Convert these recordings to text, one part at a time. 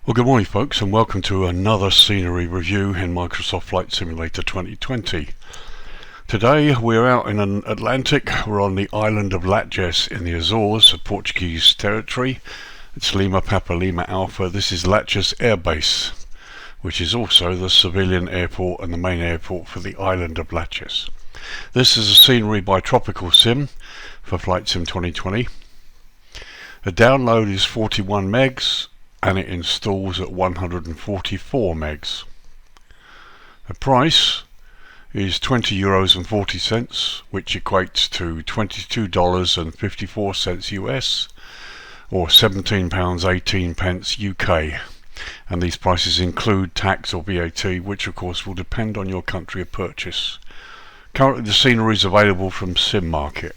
Well, good morning folks, and welcome to another scenery review in Microsoft Flight Simulator 2020. Today we're out in an Atlantic. We're on the island of Lajes in the Azores, a Portuguese territory. It's Lima Papa Lima Alpha. This is Lajes Air Base, which is also the civilian airport and the main airport for the island of Lajes. This is a scenery by Tropicalsim for Flight Sim 2020. The download is 41 megs. And it installs at 144 megs. The price is €20.40, which equates to $22.54 US or £17.18 UK. And these prices include tax or VAT, which of course will depend on your country of purchase. Currently the scenery is available from Sim Market.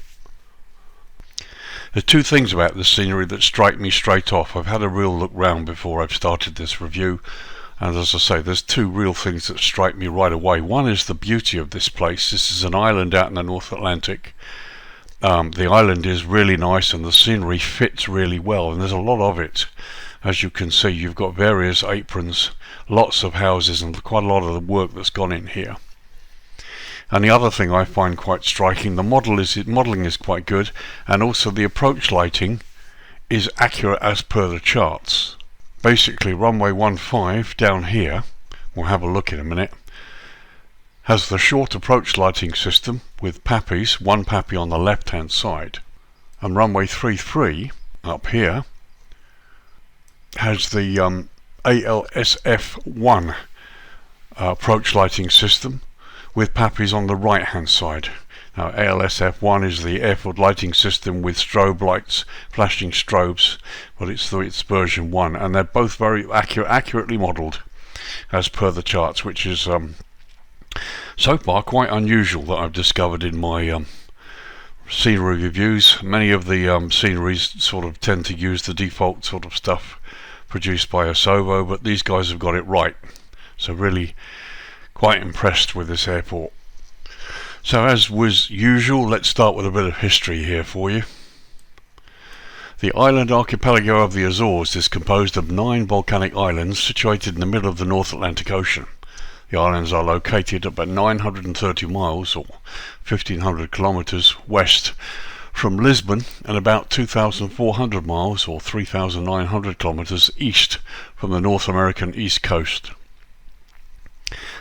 There's two things about this scenery that strike me straight off. I've had a real look round before I've started this review, and as I say, there's two real things that strike me right away. One is the beauty of this place. This is an island out in the North Atlantic. The island is really nice and the scenery fits really well, and there's a lot of it. As you can see, you've got various aprons, lots of houses, and quite a lot of the work that's gone in here. And the other thing I find quite striking, the modelling is quite good, and also the approach lighting is accurate as per the charts. Basically, runway 15 down here, we'll have a look in a minute, has the short approach lighting system with pappies, one pappy on the left hand side, and runway 33 up here has the ALSF1 approach lighting system with pappies on the right hand side. Now ALSF1 is the airfield lighting system with strobe lights, flashing strobes, but it's version 1, and they're both very accurately modelled as per the charts, which is so far quite unusual that I've discovered in my scenery reviews. Many of the sceneries sort of tend to use the default sort of stuff produced by Asovo, but these guys have got it right, so really quite impressed with this airport. So as was usual, let's start with a bit of history here for you. The island archipelago of the Azores is composed of 9 volcanic islands situated in the middle of the North Atlantic Ocean. The islands are located about 930 miles or 1500 kilometers west from Lisbon and about 2,400 miles or 3,900 kilometers east from the North American East Coast.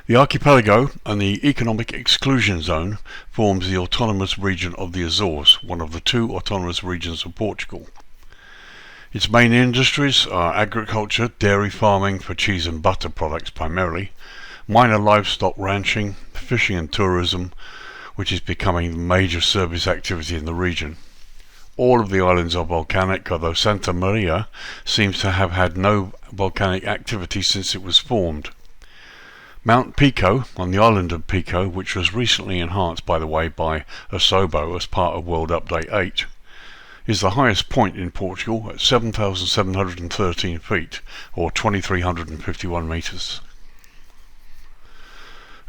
The archipelago and the economic exclusion zone forms the autonomous region of the Azores, one of the 2 autonomous regions of Portugal. Its main industries are agriculture, dairy farming for cheese and butter products primarily, minor livestock ranching, fishing and tourism, which is becoming the major service activity in the region. All of the islands are volcanic, although Santa Maria seems to have had no volcanic activity since it was formed. Mount Pico, on the island of Pico, which was recently enhanced by the way by Asovo as part of World Update 8, is the highest point in Portugal at 7,713 feet or 2,351 metres.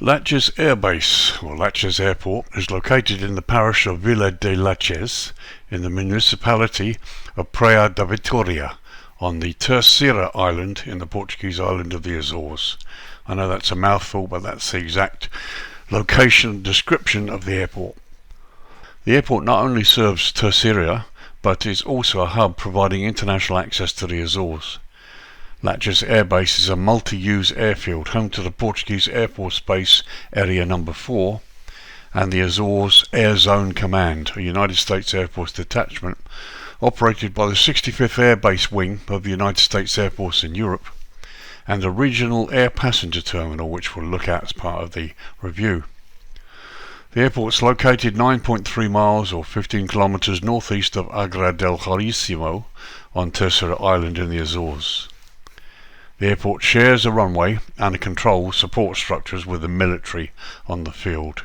Lajes Air Base, or Lajes Airport, is located in the parish of Vila de Lajes in the municipality of Praia da Vitória on the Terceira Island in the Portuguese island of the Azores. I know that's a mouthful, but that's the exact location and description of the airport. The airport not only serves Terceira, but is also a hub providing international access to the Azores. Lajes Air Base is a multi-use airfield, home to the Portuguese Air Force Base Area No. 4 and the Azores Air Zone Command, a United States Air Force detachment operated by the 65th Air Base Wing of the United States Air Force in Europe, and a regional air passenger terminal, which we'll look at as part of the review. The airport is located 9.3 miles or 15 kilometers northeast of Agra del Jarissimo on Terceira Island in the Azores. The airport shares a runway and a control support structures with the military on the field.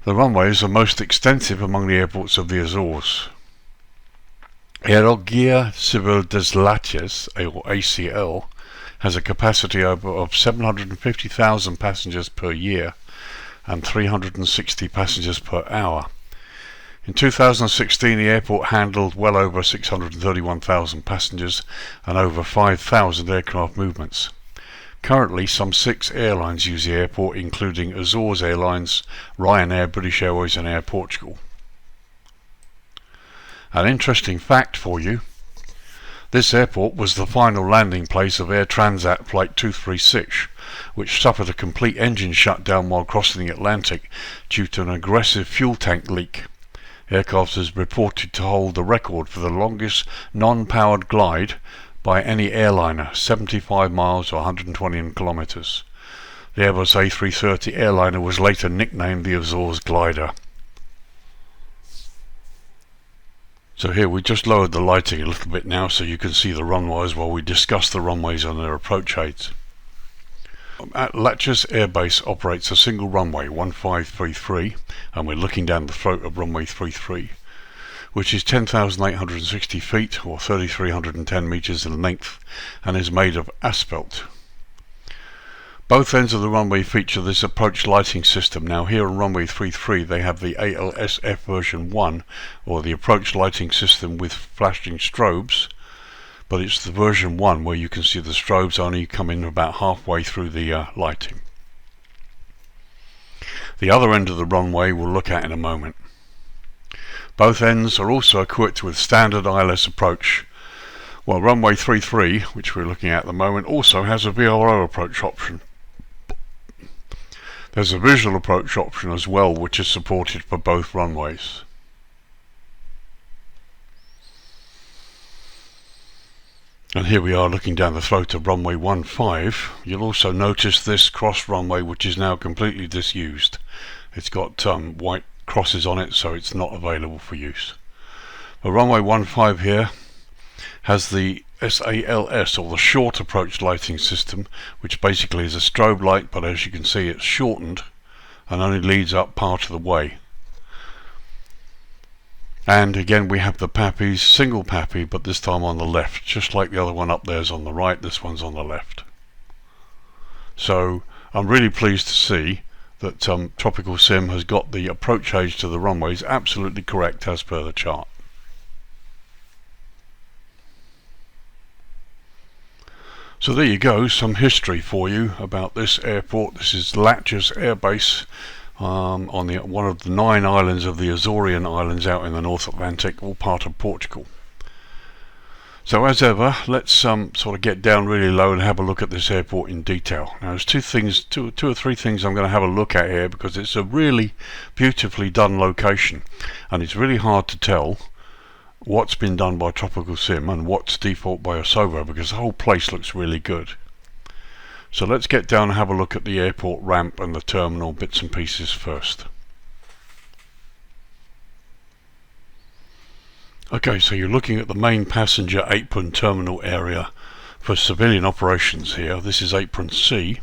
The runway is the most extensive among the airports of the Azores. Aeroguia Civil das Lajes, or ACL, has a capacity of 750,000 passengers per year and 360 passengers per hour. In 2016, the airport handled well over 631,000 passengers and over 5,000 aircraft movements. Currently, some 6 airlines use the airport, including Azores Airlines, Ryanair, British Airways and Air Portugal. An interesting fact for you: this airport was the final landing place of Air Transat Flight 236, which suffered a complete engine shutdown while crossing the Atlantic due to an aggressive fuel tank leak. Aircraft is reported to hold the record for the longest non-powered glide by any airliner, 75 miles or 120 kilometers. The Airbus A330 airliner was later nicknamed the Azores Glider. So here we just lowered the lighting a little bit now so you can see the runways while we discuss the runways and their approach aids. At Lajes Air Base operates a single runway 1533, and we're looking down the throat of runway 33, which is 10,860 feet or 3,310 meters in length and is made of asphalt. Both ends of the runway feature this approach lighting system. Now here on runway 33 they have the ALSF version 1, or the approach lighting system with flashing strobes, but it's the version 1 where you can see the strobes only come in about halfway through the lighting. The other end of the runway we'll look at in a moment. Both ends are also equipped with standard ILS approach, while runway 33, which we're looking at the moment, also has a VRO approach option. There's a visual approach option as well, which is supported for both runways. And here we are looking down the throat of runway 15. You'll also notice this cross runway, which is now completely disused. It's got white crosses on it, so it's not available for use. But runway 15 here has the SALS, or the short approach lighting system, which basically is a strobe light, but as you can see it's shortened and only leads up part of the way. And again we have the PAPIs, single PAPI, but this time on the left, just like the other one up there is on the right, this one's on the left. So I'm really pleased to see that Tropicalsim has got the approach age to the runways absolutely correct as per the chart. So there you go, some history for you about this airport. This is Lajes Air Base on one of the 9 islands of the Azorean Islands out in the North Atlantic, all part of Portugal. So as ever, let's sort of get down really low and have a look at this airport in detail. Now there's two or three things I'm going to have a look at here, because it's a really beautifully done location and it's really hard to tell what's been done by Tropicalsim and what's default by Osovo, because the whole place looks really good. So let's get down and have a look at the airport ramp and the terminal bits and pieces first. Okay, so you're looking at the main passenger apron terminal area for civilian operations here. This is apron C.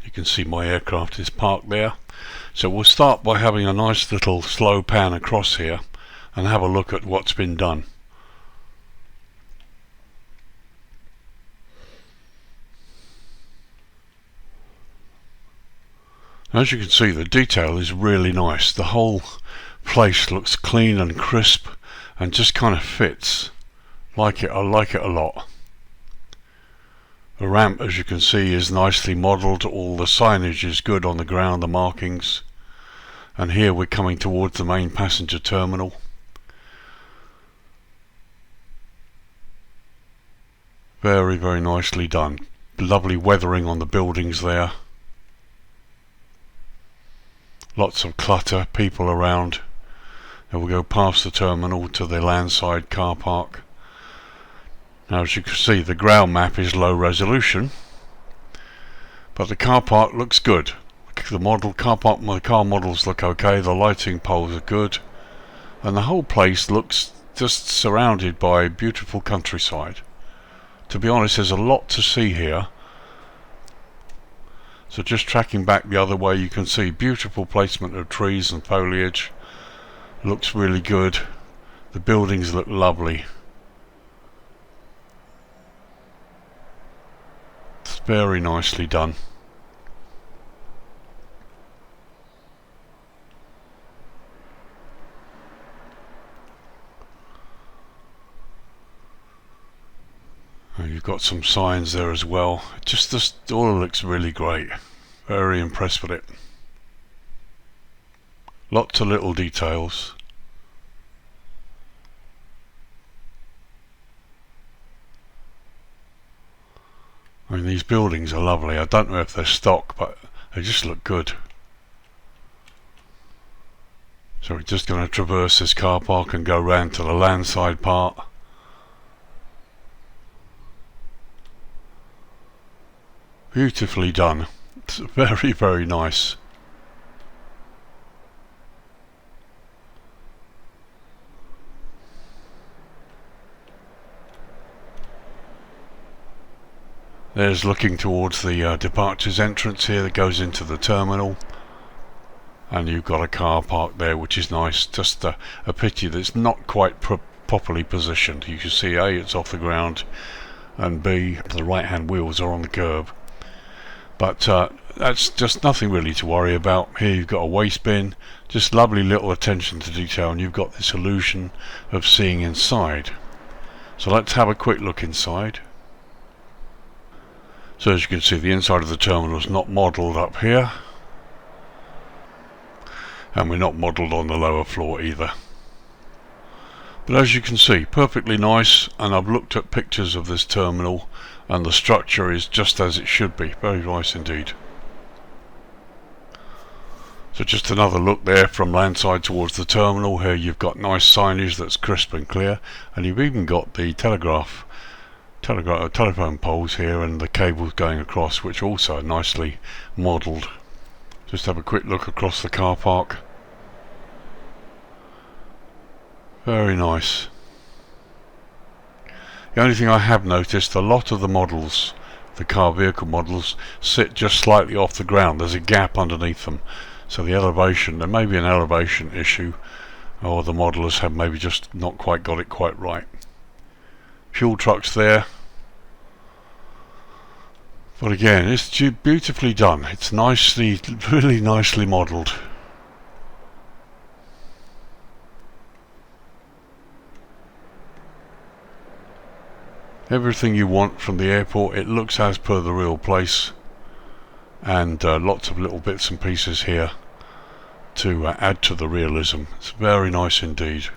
You can see my aircraft is parked there. So we'll start by having a nice little slow pan across here and have a look at what's been done. As you can see, the detail is really nice. The whole place looks clean and crisp and just kind of fits. Like it, I like it a lot. The ramp, as you can see, is nicely modelled. All the signage is good on the ground, the markings. And here we're coming towards the main passenger terminal. Very, very nicely done. Lovely weathering on the buildings there. Lots of clutter, people around. And we'll go past the terminal to the landside car park. Now as you can see, the ground map is low resolution, but the car park looks good. The car models look okay, the lighting poles are good, and the whole place looks just surrounded by beautiful countryside. To be honest, there's a lot to see here. So just tracking back the other way, you can see beautiful placement of trees and foliage. Looks really good. The buildings look lovely. It's very nicely done. You've got some signs there as well. Just all looks really great. Very impressed with it. Lots of little details. I mean, these buildings are lovely. I don't know if they're stock, but they just look good. So we're just going to traverse this car park and go round to the landside part. Beautifully done. It's very, very nice. There's looking towards the departures entrance here that goes into the terminal, and you've got a car park there, which is nice. Just a pity that it's not quite properly positioned. You can see A, it's off the ground, and B, the right hand wheels are on the curb, but that's just nothing really to worry about. Here you've got a waste bin, just lovely little attention to detail, and you've got this illusion of seeing inside. So let's have a quick look inside. So as you can see, the inside of the terminal is not modelled up here, and we're not modelled on the lower floor either. But as you can see, perfectly nice, and I've looked at pictures of this terminal and the structure is just as it should be. Very nice indeed. So just another look there from landside towards the terminal. Here you've got nice signage that's crisp and clear, and you've even got the telephone poles here and the cables going across, which also are nicely modelled. Just have a quick look across the car park. Very nice. The only thing I have noticed, a lot of the models, the car vehicle models, sit just slightly off the ground. There's a gap underneath them, so the elevation, there may be an elevation issue, or the modelers have maybe just not quite got it quite right. Fuel trucks there, but again, it's beautifully done. It's nicely, really nicely modelled. Everything you want from the airport. It looks as per the real place, and lots of little bits and pieces here to add to the realism. It's very nice indeed.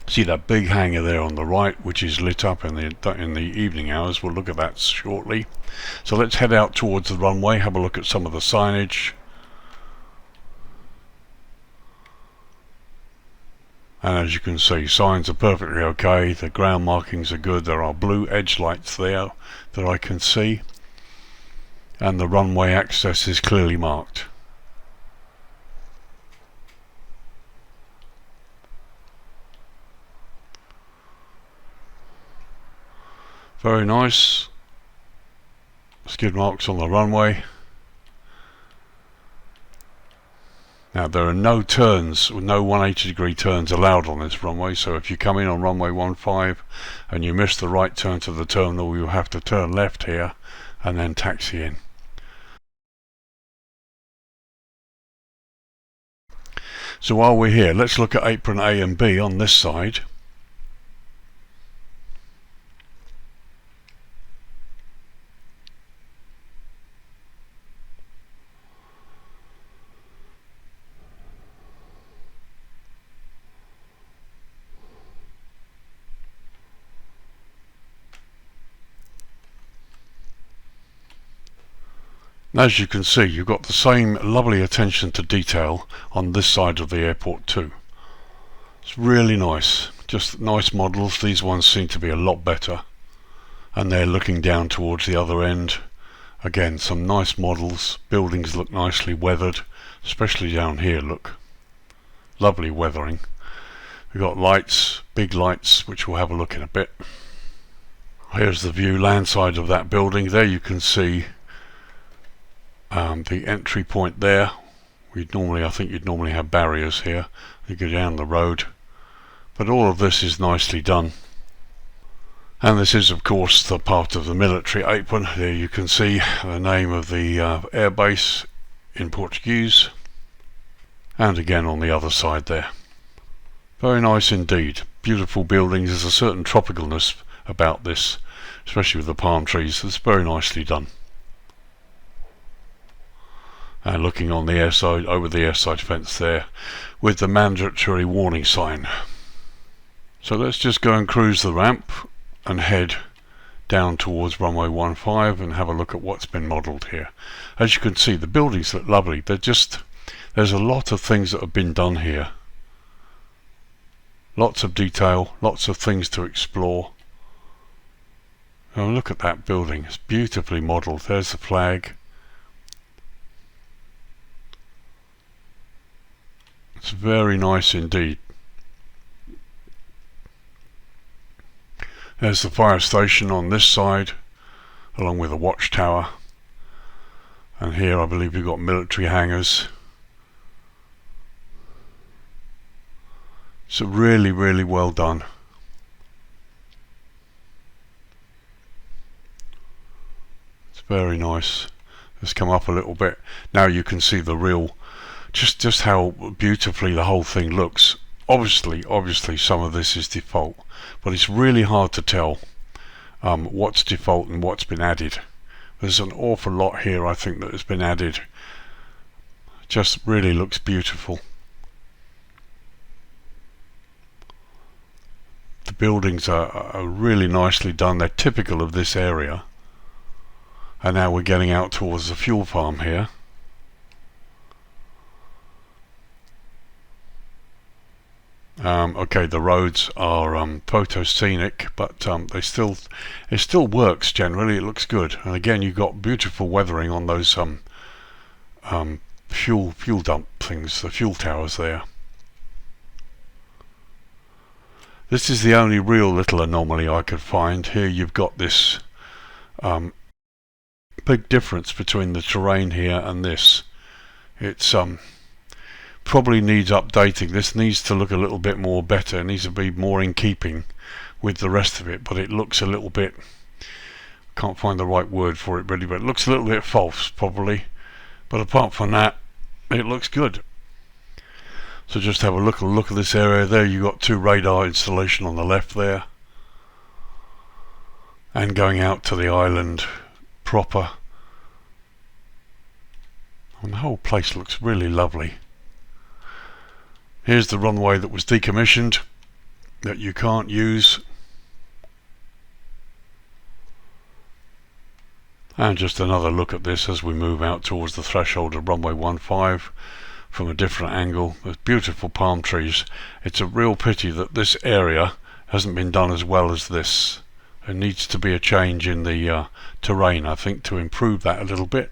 See that big hangar there on the right, which is lit up in the evening hours. We'll look at that shortly. So let's head out towards the runway, have a look at some of the signage. And as you can see, signs are perfectly okay. The ground markings are good. There are blue edge lights there that I can see, and the runway access is clearly marked. Very nice. Skid marks on the runway. Now there are no turns, no 180-degree turns allowed on this runway, so if you come in on runway 15 and you miss the right turn to the terminal, you'll have to turn left here and then taxi in. So while we're here, let's look at apron A and B on this side. As you can see, you've got the same lovely attention to detail on this side of the airport too. It's really nice, just nice models. These ones seem to be a lot better, and they're looking down towards the other end. Again, some nice models. Buildings look nicely weathered, especially down here. Look, lovely weathering. We've got lights, big lights, which we'll have a look in a bit. Here's the view landside of that building. There you can see the entry point there. I think you'd normally have barriers here. You go down the road, but all of this is nicely done. And this is of course the part of the military apron. There you can see the name of the airbase in Portuguese. and again on the other side there. Very nice indeed. Beautiful buildings. There's a certain tropicalness about this, especially with the palm trees. It's very nicely done. And looking on the airside, over the airside fence there, with the mandatory warning sign. So let's just go and cruise the ramp and head down towards runway 15 and have a look at what's been modelled here. As you can see, the buildings look lovely. There's a lot of things that have been done here. Lots of detail, lots of things to explore. Oh, look at that building. It's beautifully modelled. There's the flag. It's very nice indeed. There's the fire station on this side, along with a watchtower. And here I believe we've got military hangars. It's really, really well done. It's very nice. Let's come up a little bit. Now you can see the real, just how beautifully the whole thing looks. Obviously some of this is default, but it's really hard to tell what's default and what's been added. There's an awful lot here, I think, that has been added. Just really looks beautiful. The buildings are really nicely done. They're typical of this area. And now we're getting out towards the fuel farm here. Okay, the roads are photoscenic, but it still works generally. It looks good. And again, you've got beautiful weathering on those fuel dump things, the fuel towers there. This is the only real little anomaly I could find. Here you've got this big difference between the terrain here and this. It's probably needs updating. This needs to look a little bit more better. It needs to be more in keeping with the rest of it, but it looks a little bit, can't find the right word for it really, but it looks a little bit false probably. But apart from that, it looks good. So just have a look at this area there. You've got 2 radar installation on the left there, and going out to the island proper. And the whole place looks really lovely. Here's the runway that was decommissioned, that you can't use. And just another look at this as we move out towards the threshold of runway 15 from a different angle. There's beautiful palm trees. It's a real pity that this area hasn't been done as well as this. There needs to be a change in the terrain, I think, to improve that a little bit.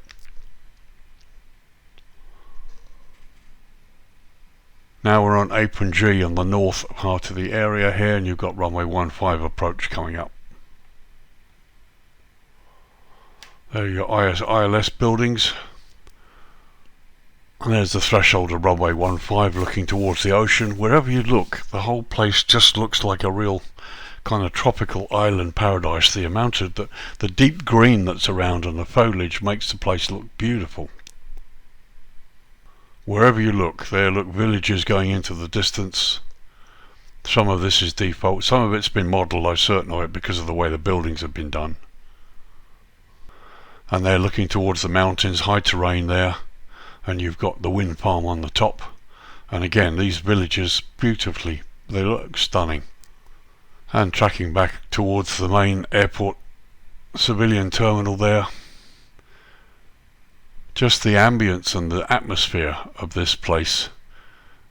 Now we're on apron G on the north part of the area here, and you've got runway 15 approach coming up. There are your ILS buildings. And there's the threshold of runway 15 looking towards the ocean. Wherever you look, the whole place just looks like a real kind of tropical island paradise. The amount of the deep green that's around and the foliage makes the place look beautiful. Wherever you look, there look villages going into the distance. Some of this is default, some of it's been modelled, I'm certain of it, because of the way the buildings have been done. And they're looking towards the mountains, high terrain there, and you've got the wind farm on the top. And again, these villages, beautifully, they look stunning. And tracking back towards the main airport civilian terminal there. Just the ambience and the atmosphere of this place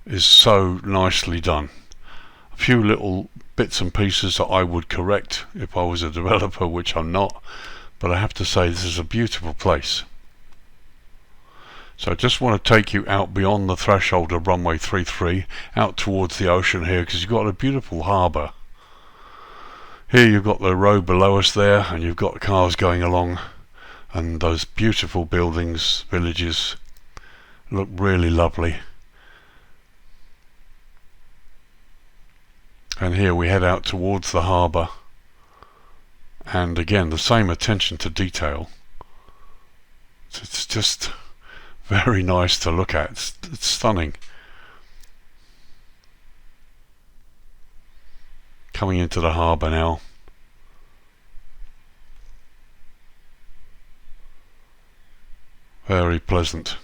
is so nicely done. A few little bits and pieces that I would correct if I was a developer, which I'm not, but I have to say this is a beautiful place. So I just want to take you out beyond the threshold of runway 33, out towards the ocean here, because you've got a beautiful harbour. Here you've got the road below us there, and you've got cars going along, and those beautiful buildings, villages, look really lovely. And here we head out towards the harbour, and again the same attention to detail. It's just very nice to look at. It's stunning. Coming into the harbour now. Very pleasant.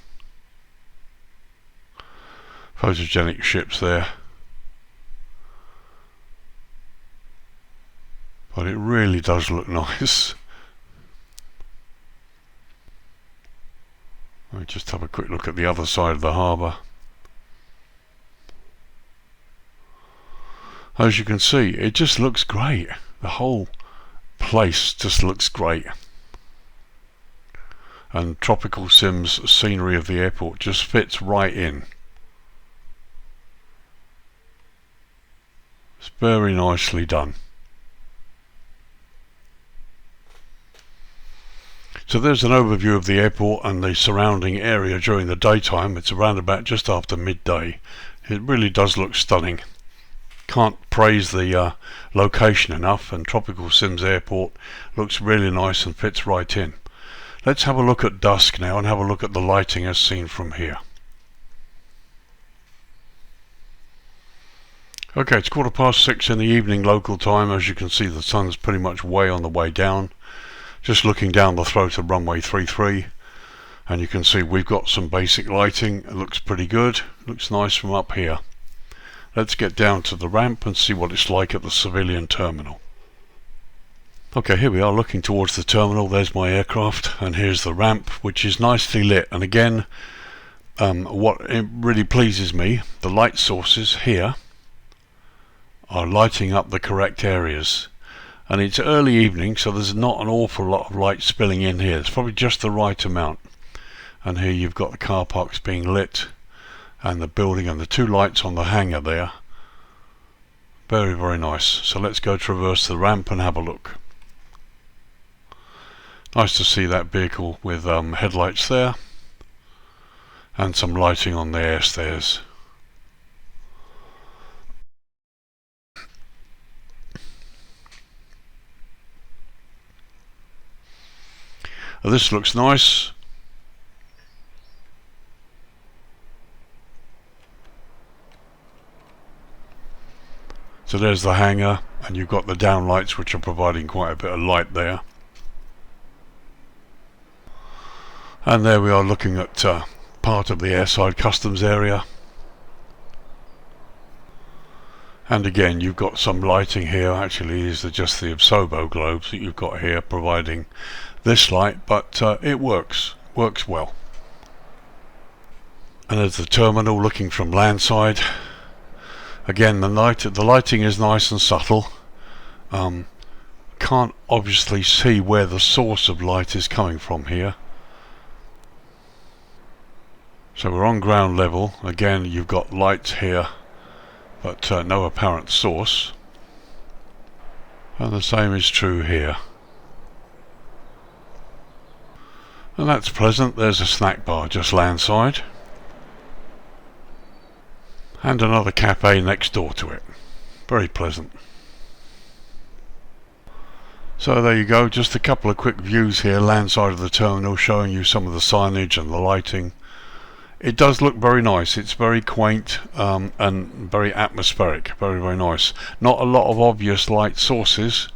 Photogenic ships there. But it really does look nice. Let me just have a quick look at the other side of the harbour. As you can see, it just looks great. The whole place just looks great. And Tropicalsim's scenery of the airport just fits right in. It's very nicely done. So there's an overview of the airport and the surrounding area during the daytime. It's around about just after midday. It really does look stunning. Can't praise the location enough, and Tropicalsim's airport looks really nice and fits right in. Let's have a look at dusk now and have a look at the lighting as seen from here. Okay, it's 6:15 in the evening local time. As you can see, the sun's pretty much way on the way down. Just looking down the throat of runway 33, and you can see we've got some basic lighting. It looks pretty good. Looks nice from up here. Let's get down to the ramp and see what it's like at the civilian terminal. Okay, here we are looking towards the terminal. There's my aircraft, and here's the ramp, which is nicely lit. And again, what it really pleases me, the light sources here are lighting up the correct areas. And it's early evening, so there's not an awful lot of light spilling in here. It's probably just the right amount. And here you've got the car parks being lit, and the building, and the two lights on the hangar there. Very, very nice. So let's go traverse the ramp and have a look. Nice to see that vehicle with headlights there, and some lighting on the air stairs. This looks nice. So there's the hangar, and you've got the downlights which are providing quite a bit of light there. And there we are looking at part of the airside customs area. And again, you've got some lighting here. Actually, these are just the Obsobo globes that you've got here providing this light, but it works well. And there's the terminal looking from landside. Again, the lighting is nice and subtle. Can't obviously see where the source of light is coming from here. So we're on ground level. Again, you've got lights here, but no apparent source. And the same is true here. And that's pleasant. There's a snack bar just landside, and another cafe next door to it. Very pleasant. So there you go, just a couple of quick views here landside of the terminal, showing you some of the signage and the lighting. It does look very nice. It's very quaint and very atmospheric. Very, very nice. Not a lot of obvious light sources,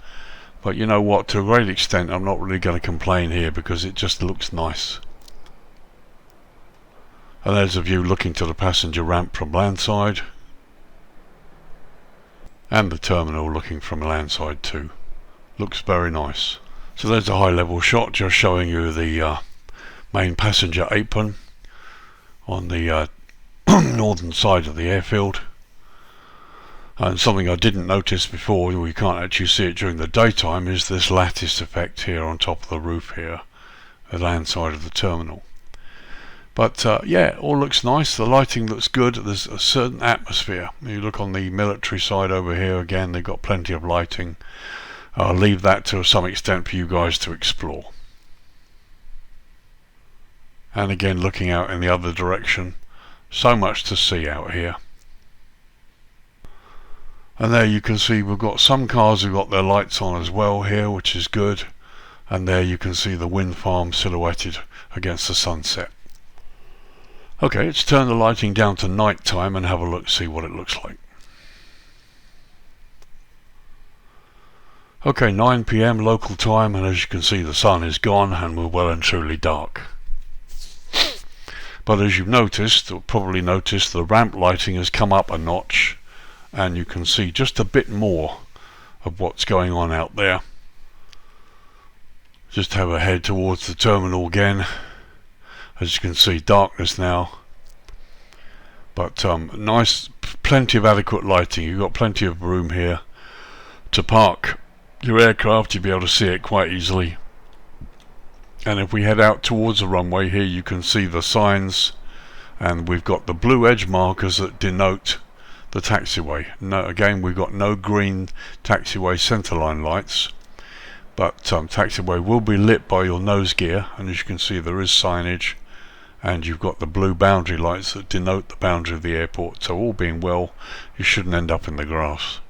but you know what, to a great extent I'm not really going to complain here because it just looks nice. And there's a view looking to the passenger ramp from landside, and the terminal looking from landside too. Looks very nice. So there's a high level shot just showing you the main passenger apron on the northern side of the airfield. And something I didn't notice before, we can't actually see it during the daytime, is this lattice effect here on top of the roof here, the land side of the terminal. But yeah, all looks nice. The lighting looks good. There's a certain atmosphere. You look on the military side over here, again they've got plenty of lighting. I'll leave that to some extent for you guys to explore. And again, looking out in the other direction, so much to see out here. And there you can see we've got some cars who've got their lights on as well here, which is good. And there you can see the wind farm silhouetted against the sunset. Okay, let's turn the lighting down to night time and have a look, see what it looks like. Okay, 9 p.m. local time, and as you can see the sun is gone and we're well and truly dark. But as you've noticed, or probably noticed, the ramp lighting has come up a notch and you can see just a bit more of what's going on out there. Just have a head towards the terminal again. As you can see, darkness now, but nice, plenty of adequate lighting. You've got plenty of room here to park your aircraft. You'll be able to see it quite easily. And if we head out towards the runway here, you can see the signs, and we've got the blue edge markers that denote the taxiway. No, again, we've got no green taxiway centerline lights, but taxiway will be lit by your nose gear, and as you can see there is signage, and you've got the blue boundary lights that denote the boundary of the airport. So all being well, you shouldn't end up in the grass.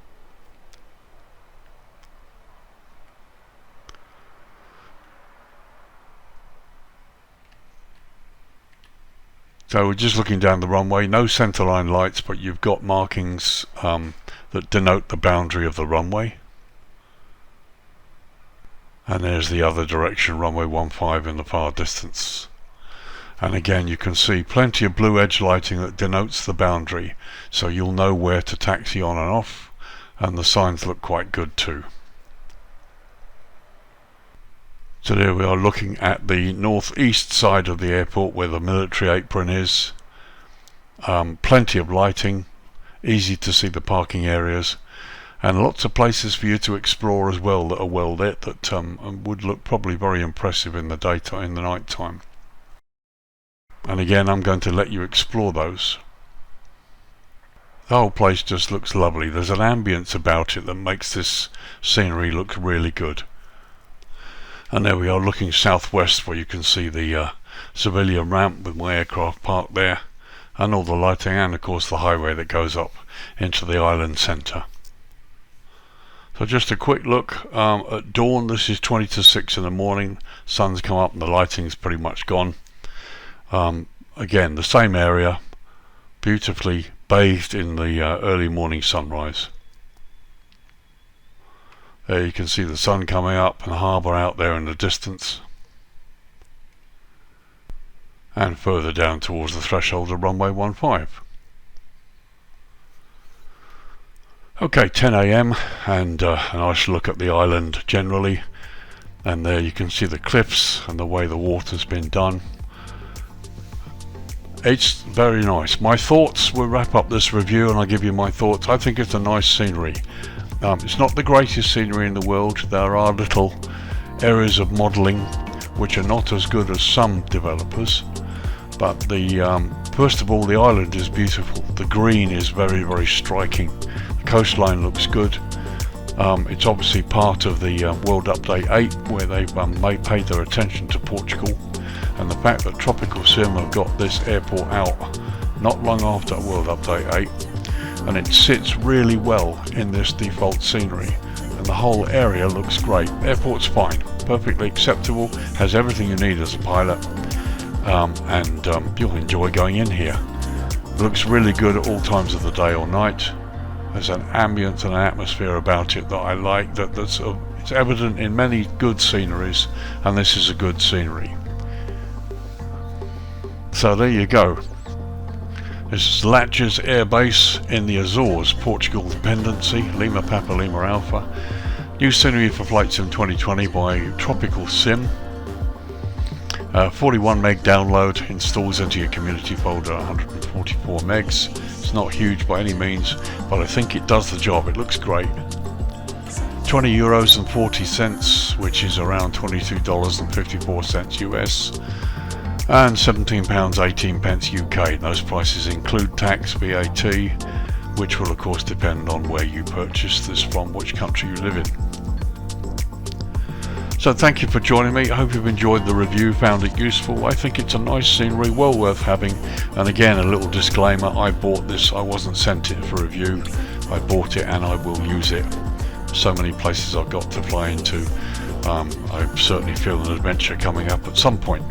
So we're just looking down the runway, no centerline lights, but you've got markings that denote the boundary of the runway. And there's the other direction, runway 15 in the far distance. And again, you can see plenty of blue edge lighting that denotes the boundary, so you'll know where to taxi on and off, and the signs look quite good too. So there we are, looking at the northeast side of the airport where the military apron is. Plenty of lighting, easy to see the parking areas, and lots of places for you to explore as well that are well lit, that would look probably very impressive in the daytime, in the night time. And again, I'm going to let you explore those. The whole place just looks lovely. There's an ambience about it that makes this scenery look really good. And there we are, looking southwest, where you can see the civilian ramp with my aircraft parked there, and all the lighting, and of course the highway that goes up into the island centre. So just a quick look at dawn. This is 20 to 6 in the morning. Sun's come up and the lighting's pretty much gone. Again, the same area, beautifully bathed in the early morning sunrise. There you can see the sun coming up and the harbour out there in the distance. And further down towards the threshold of runway 15. Okay, 10 AM and a nice look at the island generally. And there you can see the cliffs and the way the water's been done. It's very nice. My thoughts, we'll wrap up this review and I'll give you my thoughts. I think it's a nice scenery. It's not the greatest scenery in the world. There are little areas of modelling which are not as good as some developers, but first of all, the island is beautiful. The green is very, very striking. The coastline looks good. It's obviously part of the World Update 8, where they've paid their attention to Portugal, and the fact that Tropicalsim have got this airport out not long after World Update 8, and it sits really well in this default scenery, and the whole area looks great. Airport's fine, perfectly acceptable, has everything you need as a pilot, and you'll enjoy going in here. It looks really good at all times of the day or night. There's an ambience and an atmosphere about it that I like, it's evident in many good sceneries, and this is a good scenery. So there you go. This is Lajes Air Base in the Azores, Portugal dependency, Lima Papa Lima Alpha. New scenery for Flight Sim 2020 by Tropicalsim. 41 meg download, installs into your community folder, 144 megs. It's not huge by any means, but I think it does the job. It looks great. €20.40, which is around $22.54 US. And £17.18 UK. Those prices include tax, VAT, which will of course depend on where you purchase this from, which country you live in. So thank you for joining me. I hope you've enjoyed the review, found it useful. I think it's a nice scenery, well worth having. And again, a little disclaimer, I bought this, I wasn't sent it for review. I bought it and I will use it. So many places I've got to fly into. I certainly feel an adventure coming up at some point.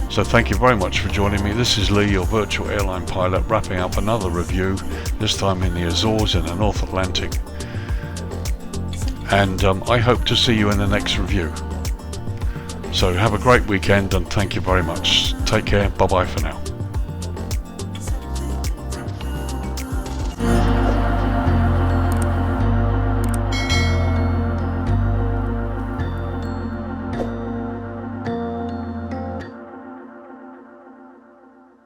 So thank you very much for joining me. This is Lee, your virtual airline pilot, wrapping up another review, this time in the Azores in the North Atlantic. and I hope to see you in the next review. So have a great weekend and thank you very much. Take care. Bye bye for now.